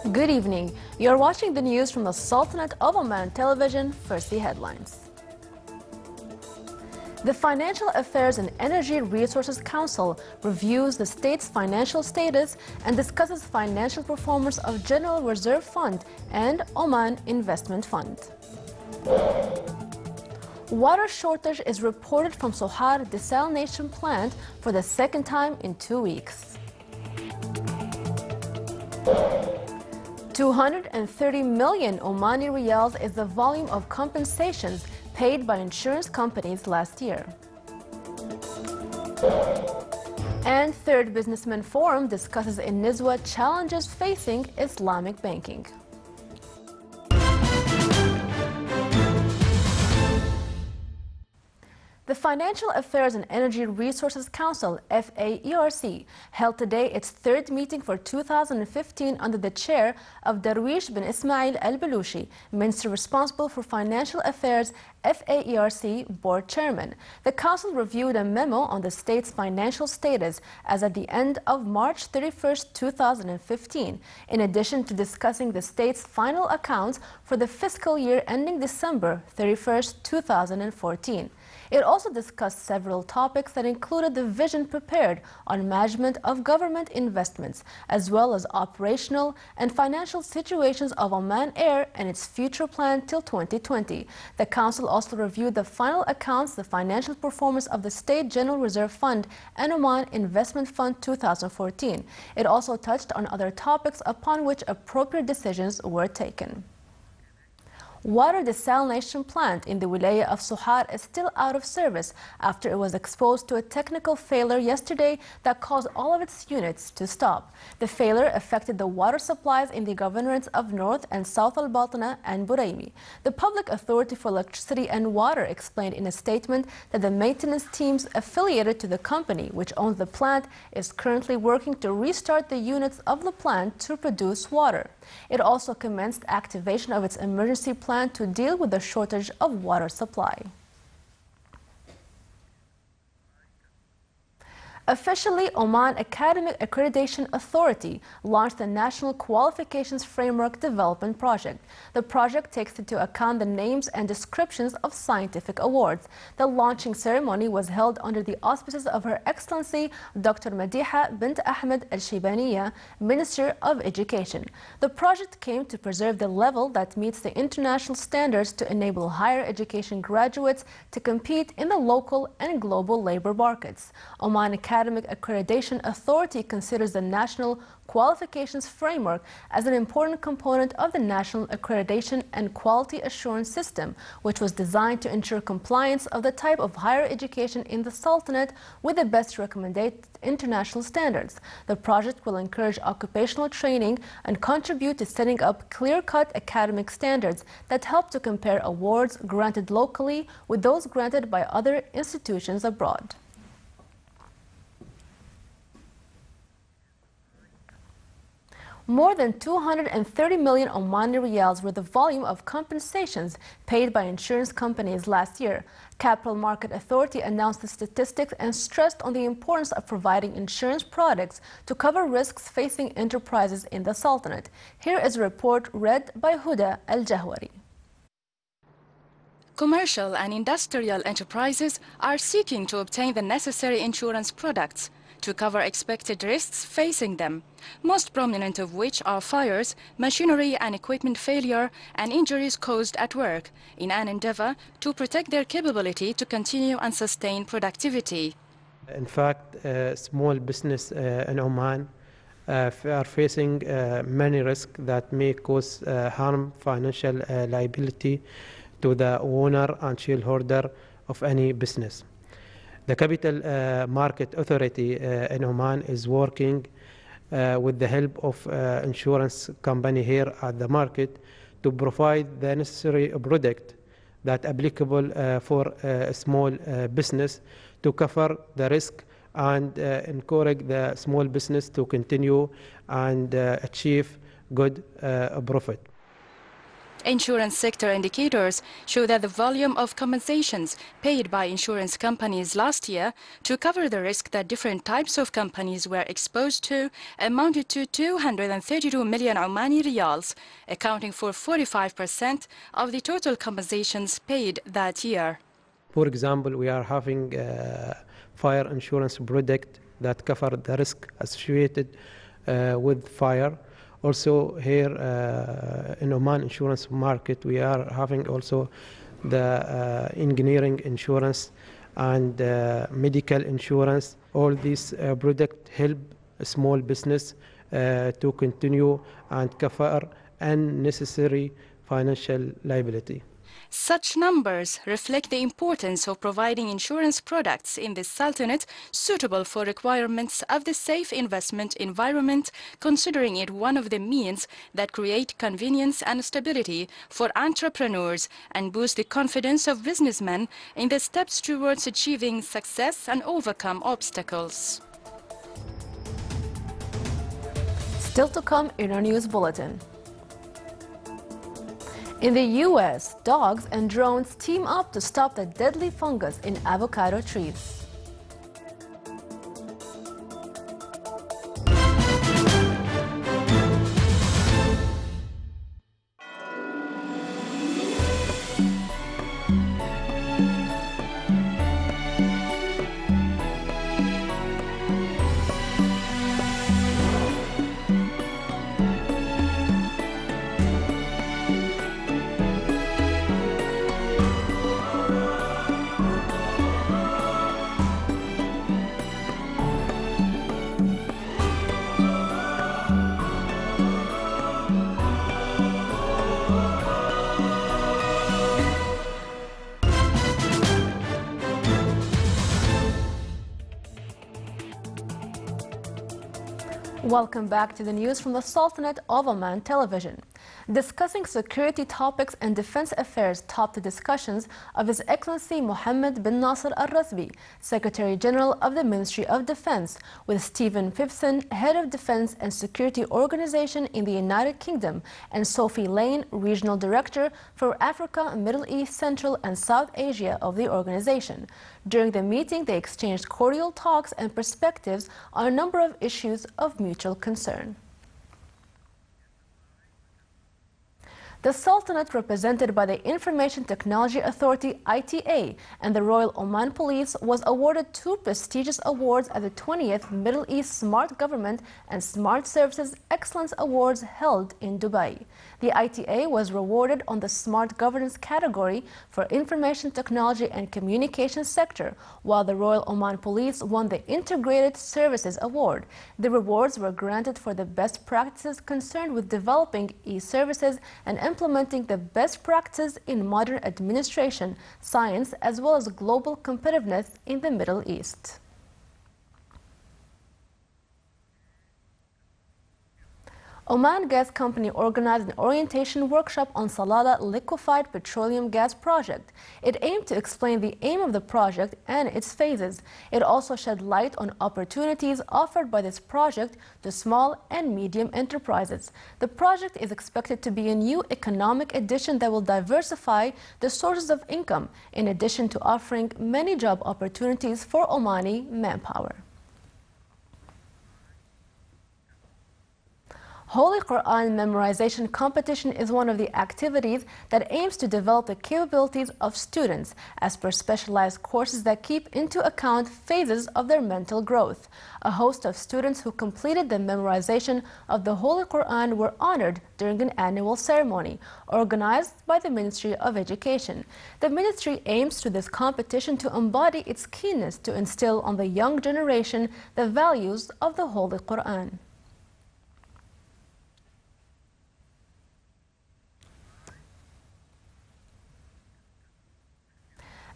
Good evening. You're watching the news from the Sultanate of Oman television. First, the headlines. The Financial Affairs and Energy Resources Council reviews the state's financial status and discusses financial performance of General Reserve Fund and Oman Investment Fund. Water shortage is reported from Sohar Desalination plant for the second time in 2 weeks. 230 million Omani riyals is the volume of compensations paid by insurance companies last year. And Third Businessman Forum discusses in Nizwa challenges facing Islamic banking. The Financial Affairs and Energy Resources Council, FAERC, held today its third meeting for 2015 under the chair of Darwish bin Ismail al-Balushi, Minister responsible for Financial Affairs, FAERC Board Chairman. The Council reviewed a memo on the state's financial status as at the end of March 31, 2015, in addition to discussing the state's final accounts for the fiscal year ending December 31, 2014. It also discussed several topics that included the vision prepared on management of government investments, as well as operational and financial situations of Oman Air and its future plan till 2020. The Council also reviewed the final accounts, the financial performance of the State General Reserve Fund and Oman Investment Fund 2014. It also touched on other topics upon which appropriate decisions were taken. Water desalination plant in the wilaya of Sohar is still out of service after it was exposed to a technical failure yesterday that caused all of its units to stop. The failure affected the water supplies in the governorates of North and South Al-Batna and Buraimi. The Public Authority for Electricity and Water explained in a statement that the maintenance teams affiliated to the company which owns the plant is currently working to restart the units of the plant to produce water. It also commenced activation of its emergency plan to deal with the shortage of water supply. Officially, Oman Academic Accreditation Authority launched the National Qualifications Framework Development Project. The project takes into account the names and descriptions of scientific awards. The launching ceremony was held under the auspices of Her Excellency Dr. Madiha bint Ahmed al-Shibaniya, Minister of Education. The project came to preserve the level that meets the international standards to enable higher education graduates to compete in the local and global labor markets. Oman Academic Accreditation Authority considers the National Qualifications Framework as an important component of the National Accreditation and Quality Assurance System, which was designed to ensure compliance of the type of higher education in the Sultanate with the best recommended international standards. The project will encourage occupational training and contribute to setting up clear-cut academic standards that help to compare awards granted locally with those granted by other institutions abroad. More than 230 million Omani riyals were the volume of compensations paid by insurance companies last year. Capital Market Authority announced the statistics and stressed on the importance of providing insurance products to cover risks facing enterprises in the Sultanate. Here is a report read by Huda Al-Jahwari. Commercial and industrial enterprises are seeking to obtain the necessary insurance products to cover expected risks facing them, most prominent of which are fires, machinery and equipment failure, and injuries caused at work, in an endeavor to protect their capability to continue and sustain productivity. In fact, small business in Oman are facing many risks that may cause harm, financial liability to the owner and shareholder of any business. The Capital Market Authority in Oman is working with the help of insurance company here at the market to provide the necessary product that applicable for a small business to cover the risk and encourage the small business to continue and achieve good profit. Insurance sector indicators show that the volume of compensations paid by insurance companies last year to cover the risk that different types of companies were exposed to amounted to 232 million Omani riyals, accounting for 45% of the total compensations paid that year. For example, we are having a fire insurance product that covers the risk associated with fire. Also here in Oman insurance market, we are having also the engineering insurance and medical insurance. All these products help small business to continue and cover unnecessary financial liability. Such numbers reflect the importance of providing insurance products in the Sultanate suitable for requirements of the safe investment environment, considering it one of the means that create convenience and stability for entrepreneurs and boost the confidence of businessmen in the steps towards achieving success and overcome obstacles. Still to come in our news bulletin. In the U.S., dogs and drones team up to stop the deadly fungus in avocado trees. Welcome back to the news from the Sultanate of Oman television. Discussing security topics and defense affairs topped the discussions of His Excellency Mohammed bin Nasser al-Razvi, Secretary General of the Ministry of Defense, with Stephen Phipson, Head of Defense and Security Organization in the United Kingdom, and Sophie Lane, Regional Director for Africa, Middle East, Central and South Asia of the organization. During the meeting, they exchanged cordial talks and perspectives on a number of issues of mutual concern. The Sultanate, represented by the Information Technology Authority (ITA) and the Royal Oman Police, was awarded 2 prestigious awards at the 20th Middle East Smart Government and Smart Services Excellence Awards held in Dubai. The ITA was rewarded on the Smart Governance category for Information Technology and Communications sector, while the Royal Oman Police won the Integrated Services Award. The rewards were granted for the best practices concerned with developing e-services and implementing the best practices in modern administration, science, as well as global competitiveness in the Middle East. Oman Gas Company organized an orientation workshop on Salalah liquefied petroleum gas project. It aimed to explain the aim of the project and its phases. It also shed light on opportunities offered by this project to small and medium enterprises. The project is expected to be a new economic addition that will diversify the sources of income, in addition to offering many job opportunities for Omani manpower. Holy Quran memorization competition is one of the activities that aims to develop the capabilities of students as per specialized courses that keep into account phases of their mental growth. A host of students who completed the memorization of the Holy Quran were honored during an annual ceremony organized by the Ministry of Education. The ministry aims through this competition to embody its keenness to instill on the young generation the values of the Holy Quran.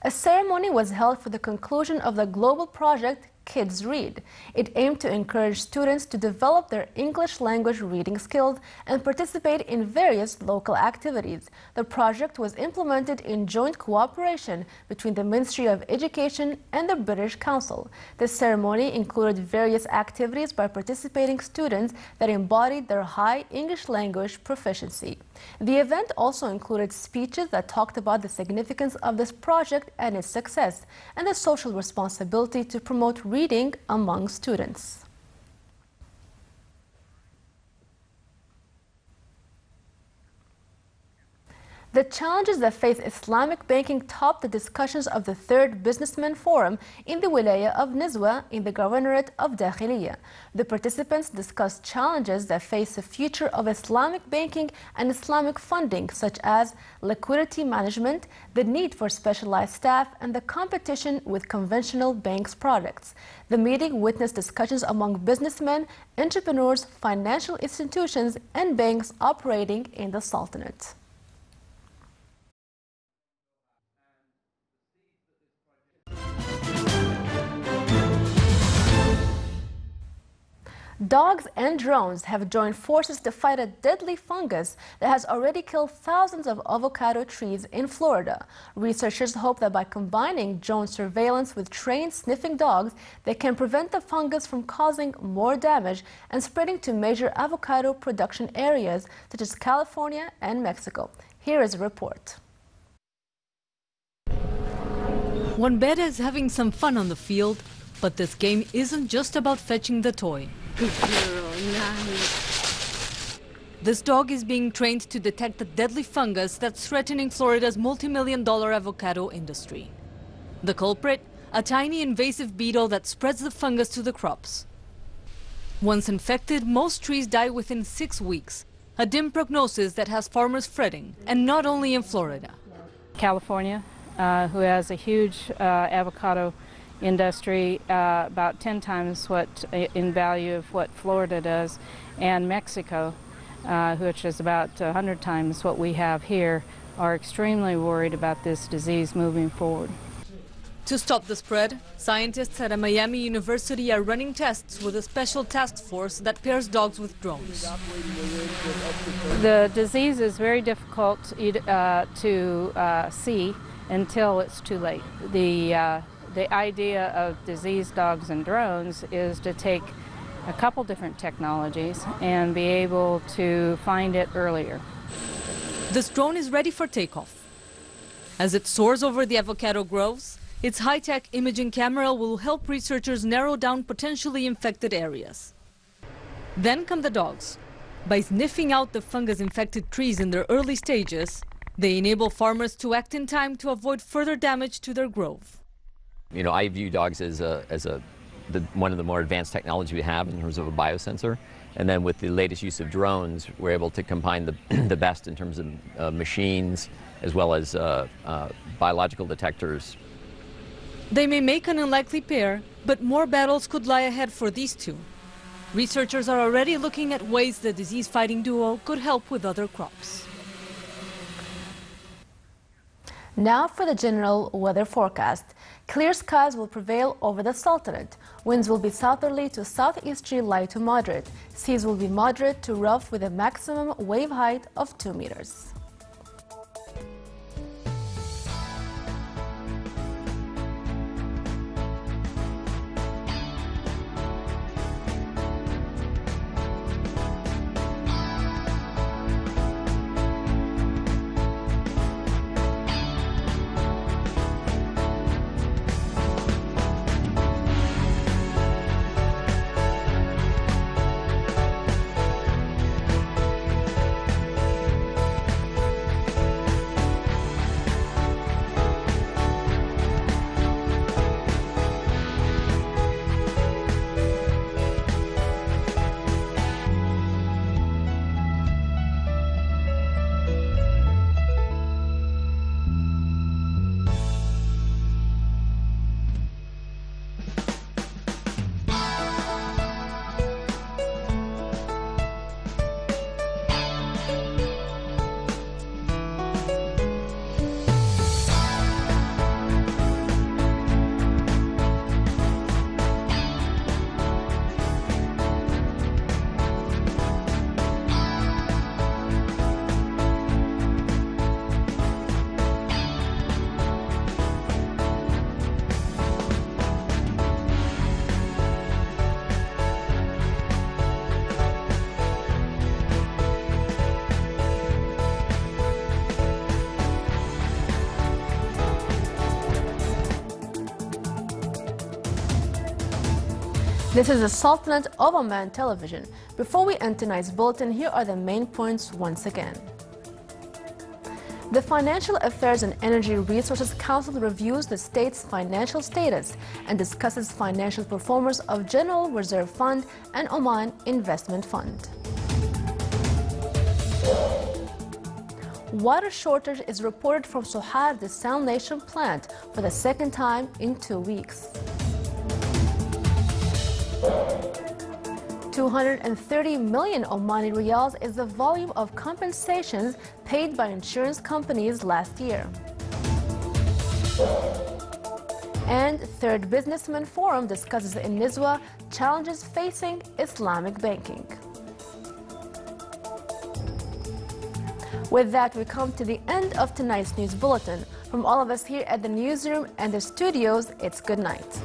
A ceremony was held for the conclusion of the global project Kids Read. It aimed to encourage students to develop their English language reading skills and participate in various local activities. The project was implemented in joint cooperation between the Ministry of Education and the British Council. The ceremony included various activities by participating students that embodied their high English language proficiency. The event also included speeches that talked about the significance of this project and its success, and the social responsibility to promote reading among students. The challenges that face Islamic banking topped the discussions of the third Businessmen Forum in the Wilaya of Nizwa in the Governorate of Dakhiliya. The participants discussed challenges that face the future of Islamic banking and Islamic funding, such as liquidity management, the need for specialized staff, and the competition with conventional banks' products. The meeting witnessed discussions among businessmen, entrepreneurs, financial institutions, and banks operating in the Sultanate. Dogs and drones have joined forces to fight a deadly fungus that has already killed thousands of avocado trees in Florida. Researchers hope that by combining drone surveillance with trained sniffing dogs, they can prevent the fungus from causing more damage and spreading to major avocado production areas such as California and Mexico. Here is a report. One beta is having some fun on the field, but this game isn't just about fetching the toy. Good girl, nice. This dog is being trained to detect the deadly fungus that's threatening Florida's multi-million-dollar avocado industry. The culprit, a tiny invasive beetle that spreads the fungus to the crops. Once infected, most trees die within 6 weeks, a dim prognosis that has farmers fretting, and not only in Florida. California, who has a huge avocado industry, about 10 times what in value of what Florida does, and Mexico, which is about 100 times what we have here, are extremely worried about this disease moving forward. To stop the spread, scientists at a Miami university are running tests with a special task force that pairs dogs with drones. The disease is very difficult to see until it's too late. The idea of disease dogs and drones is to take a couple different technologies and be able to find it earlier. This drone is ready for takeoff. As it soars over the avocado groves, its high-tech imaging camera will help researchers narrow down potentially infected areas. Then come the dogs. By sniffing out the fungus-infected trees in their early stages, they enable farmers to act in time to avoid further damage to their grove. You know, I view dogs as one of the more advanced technology we have in terms of a biosensor. And then with the latest use of drones, we're able to combine the best in terms of machines as well as biological detectors. They may make an unlikely pair, but more battles could lie ahead for these two. Researchers are already looking at ways the disease-fighting duo could help with other crops. Now for the general weather forecast. Clear skies will prevail over the Sultanate. Winds will be southerly to southeasterly light to moderate. Seas will be moderate to rough with a maximum wave height of 2 meters. This is the Sultanate of Oman television. Before we end tonight's bulletin, here are the main points once again. The Financial Affairs and Energy Resources Council reviews the state's financial status and discusses financial performance of General Reserve Fund and Oman Investment Fund. Water shortage is reported from Sohar Desalination plant for the second time in 2 weeks. 230 million Omani riyals is the volume of compensations paid by insurance companies last year. And Third Businessman Forum discusses in Nizwa challenges facing Islamic banking. With that, we come to the end of tonight's news bulletin. From all of us here at the newsroom and the studios, it's good night.